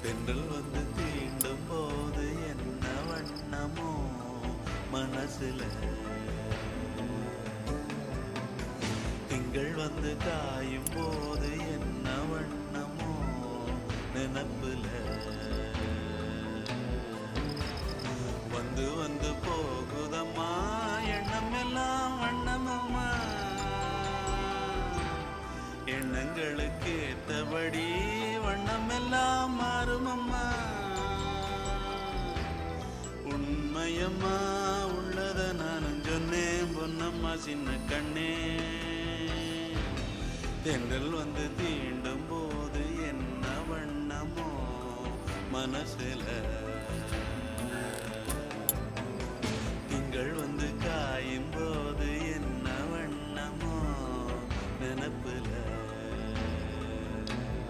தென்றல் வந்து தீண்டும் போது என்ன வண்ணமோ மனசுல, திங்கள் வந்து காயும் போது என்ன வண்ணமோ நினப்புல, வந்து வந்து போகுதம்மா எண்ணம் எல்லாம் வண்ணமம்மா, எண்ணங்களுக்கு ஏற்றபடி வண்ணம் எல்லாம் மாறுமம்மா. உண்மையம்மா உள்ளத நானும் சொன்னேன் பொன்னம்மா சின்ன கண்ணே, தென்றல் வந்து தீண்டும் போது என்ன வண்ணமோ மனசுல.